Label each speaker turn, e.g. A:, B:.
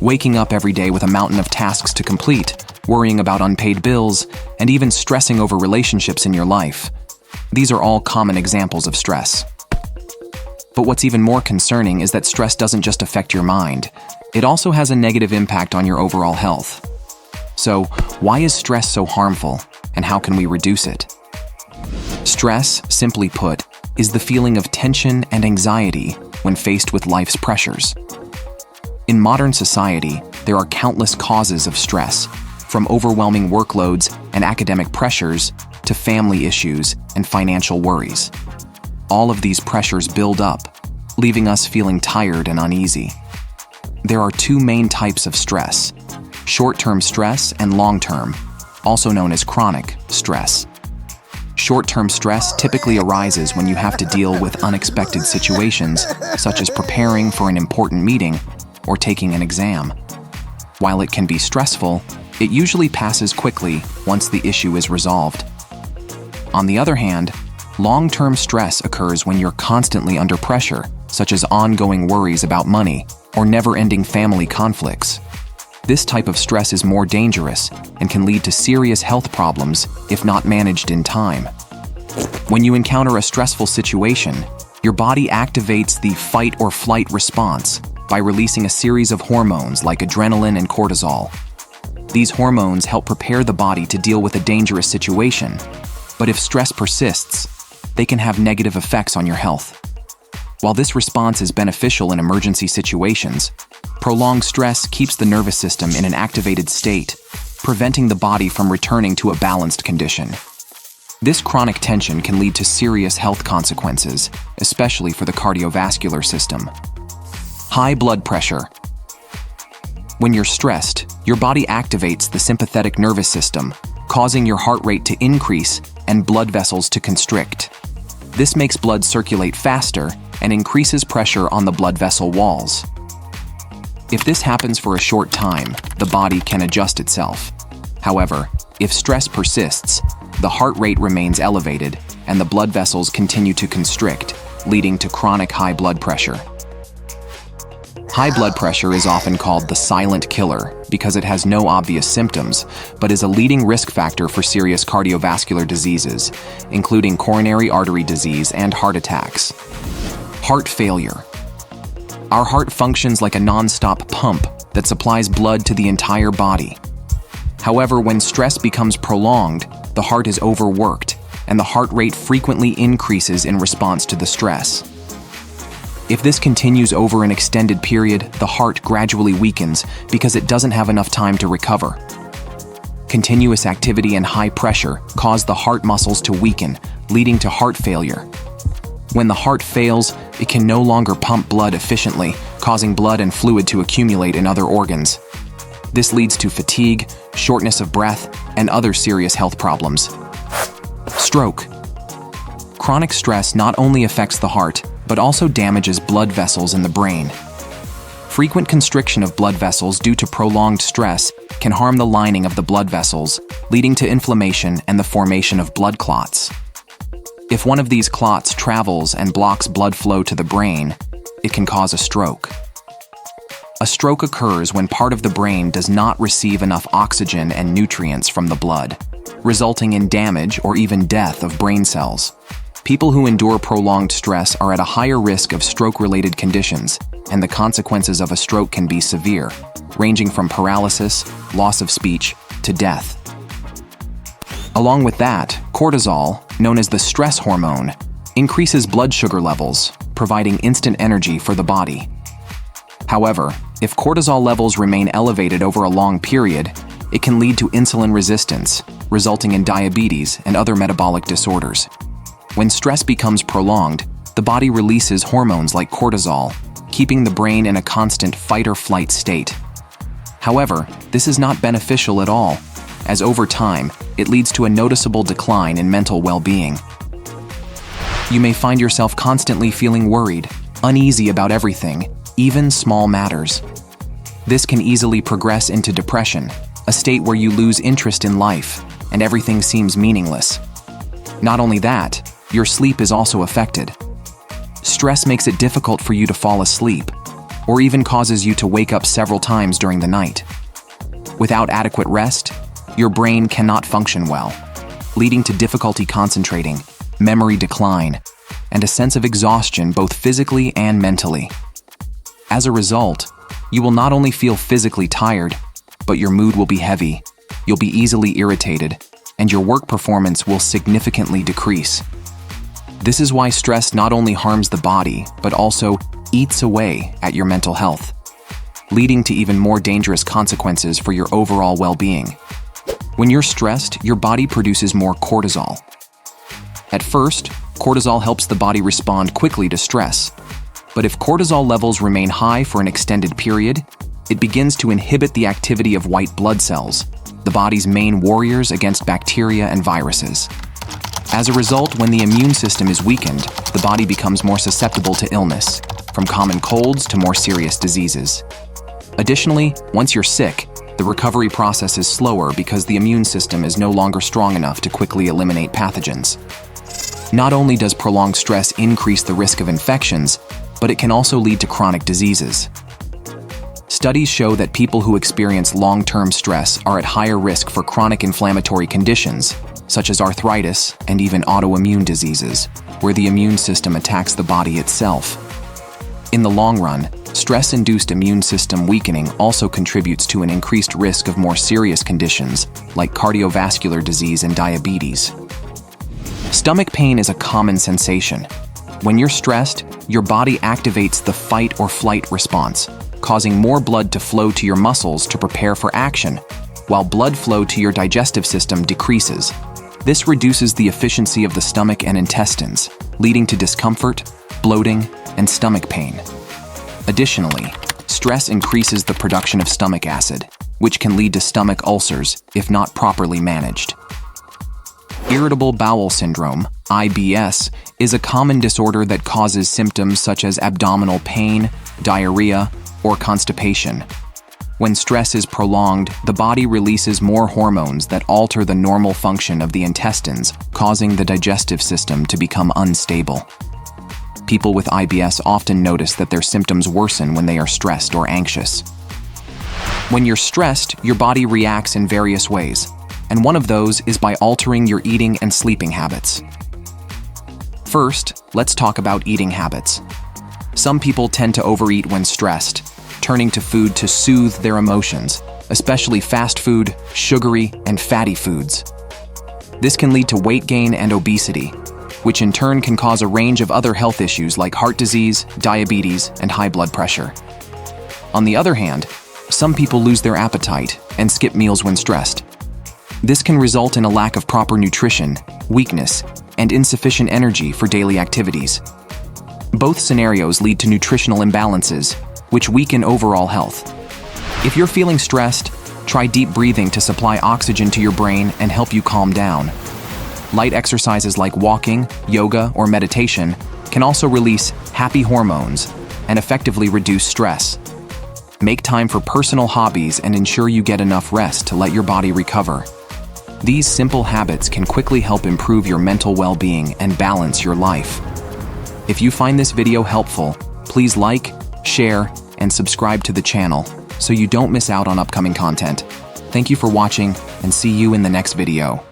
A: waking up every day with a mountain of tasks to complete, worrying about unpaid bills, and even stressing over relationships in your life. These are all common examples of stress. But what's even more concerning is that stress doesn't just affect your mind. It also has a negative impact on your overall health. So, why is stress so harmful, and how can we reduce it? Stress, simply put, is the feeling of tension and anxiety when faced with life's pressures. In modern society, there are countless causes of stress, from overwhelming workloads and academic pressures to family issues and financial worries. All of these pressures build up, leaving us feeling tired and uneasy. There are two main types of stress: short-term stress and long-term, also known as chronic stress. Short-term stress typically arises when you have to deal with unexpected situations, such as preparing for an important meeting or taking an exam. While it can be stressful, it usually passes quickly once the issue is resolved. On the other hand, long-term stress occurs when you're constantly under pressure, such as ongoing worries about money or never-ending family conflicts. This type of stress is more dangerous and can lead to serious health problems if not managed in time. When you encounter a stressful situation, your body activates the fight or flight response by releasing a series of hormones like adrenaline and cortisol. These hormones help prepare the body to deal with a dangerous situation, but if stress persists, they can have negative effects on your health. While this response is beneficial in emergency situations, prolonged stress keeps the nervous system in an activated state, preventing the body from returning to a balanced condition. This chronic tension can lead to serious health consequences, especially for the cardiovascular system. High blood pressure. When you're stressed, your body activates the sympathetic nervous system, causing your heart rate to increase and blood vessels to constrict. This makes blood circulate faster and increases pressure on the blood vessel walls. If this happens for a short time, the body can adjust itself. However, if stress persists, the heart rate remains elevated and the blood vessels continue to constrict, leading to chronic high blood pressure. High blood pressure is often called the silent killer because it has no obvious symptoms, but is a leading risk factor for serious cardiovascular diseases, including coronary artery disease and heart attacks. Heart failure. Our heart functions like a non-stop pump that supplies blood to the entire body. However, when stress becomes prolonged, the heart is overworked, and the heart rate frequently increases in response to the stress. If this continues over an extended period, the heart gradually weakens because it doesn't have enough time to recover. Continuous activity and high pressure cause the heart muscles to weaken, leading to heart failure. When the heart fails, it can no longer pump blood efficiently, causing blood and fluid to accumulate in other organs. This leads to fatigue, shortness of breath, and other serious health problems. Stroke. Chronic stress not only affects the heart, but also damages blood vessels in the brain. Frequent constriction of blood vessels due to prolonged stress can harm the lining of the blood vessels, leading to inflammation and the formation of blood clots. If one of these clots travels and blocks blood flow to the brain, it can cause a stroke. A stroke occurs when part of the brain does not receive enough oxygen and nutrients from the blood, resulting in damage or even death of brain cells. People who endure prolonged stress are at a higher risk of stroke-related conditions, and the consequences of a stroke can be severe, ranging from paralysis, loss of speech, to death. Along with that, cortisol, known as the stress hormone, increases blood sugar levels, providing instant energy for the body. However, if cortisol levels remain elevated over a long period, it can lead to insulin resistance, resulting in diabetes and other metabolic disorders. When stress becomes prolonged, the body releases hormones like cortisol, keeping the brain in a constant fight-or-flight state. However, this is not beneficial at all, as over time, it leads to a noticeable decline in mental well-being. You may find yourself constantly feeling worried, uneasy about everything, even small matters. This can easily progress into depression, a state where you lose interest in life, and everything seems meaningless. Not only that, your sleep is also affected. Stress makes it difficult for you to fall asleep. or even causes you to wake up several times during the night. Without adequate rest, your brain cannot function well, leading to difficulty concentrating, memory decline, and a sense of exhaustion both physically and mentally. As a result, you will not only feel physically tired, but your mood will be heavy, you'll be easily irritated, and your work performance will significantly decrease. This is why stress not only harms the body, but also eats away at your mental health, leading to even more dangerous consequences for your overall well-being. When you're stressed, your body produces more cortisol. At first, cortisol helps the body respond quickly to stress. But if cortisol levels remain high for an extended period, it begins to inhibit the activity of white blood cells, the body's main warriors against bacteria and viruses. As a result, when the immune system is weakened, the body becomes more susceptible to illness, from common colds to more serious diseases. Additionally, once you're sick, the recovery process is slower because the immune system is no longer strong enough to quickly eliminate pathogens. Not only does prolonged stress increase the risk of infections, but it can also lead to chronic diseases. Studies show that people who experience long-term stress are at higher risk for chronic inflammatory conditions, such as arthritis and even autoimmune diseases, where the immune system attacks the body itself. In the long run, stress-induced immune system weakening also contributes to an increased risk of more serious conditions like cardiovascular disease and diabetes. Stomach pain is a common sensation. When you're stressed, your body activates the fight or flight response, causing more blood to flow to your muscles to prepare for action, while blood flow to your digestive system decreases. This reduces the efficiency of the stomach and intestines, leading to discomfort, bloating, and stomach pain. Additionally, stress increases the production of stomach acid, which can lead to stomach ulcers if not properly managed. Irritable bowel syndrome, IBS, is a common disorder that causes symptoms such as abdominal pain, diarrhea, or constipation. When stress is prolonged, the body releases more hormones that alter the normal function of the intestines, causing the digestive system to become unstable. People with IBS often notice that their symptoms worsen when they are stressed or anxious. When you're stressed, your body reacts in various ways, and one of those is by altering your eating and sleeping habits. First, let's talk about eating habits. Some people tend to overeat when stressed, turning to food to soothe their emotions, especially fast food, sugary, and fatty foods. This can lead to weight gain and obesity, which in turn can cause a range of other health issues like heart disease, diabetes, and high blood pressure. On the other hand, some people lose their appetite and skip meals when stressed. This can result in a lack of proper nutrition, weakness, and insufficient energy for daily activities. Both scenarios lead to nutritional imbalances, which weaken overall health. If you're feeling stressed, try deep breathing to supply oxygen to your brain and help you calm down. Light exercises like walking, yoga, or meditation can also release happy hormones and effectively reduce stress. Make time for personal hobbies and ensure you get enough rest to let your body recover. These simple habits can quickly help improve your mental well-being and balance your life. If you find this video helpful, please like, share, and subscribe to the channel so you don't miss out on upcoming content. Thank you for watching, and see you in the next video.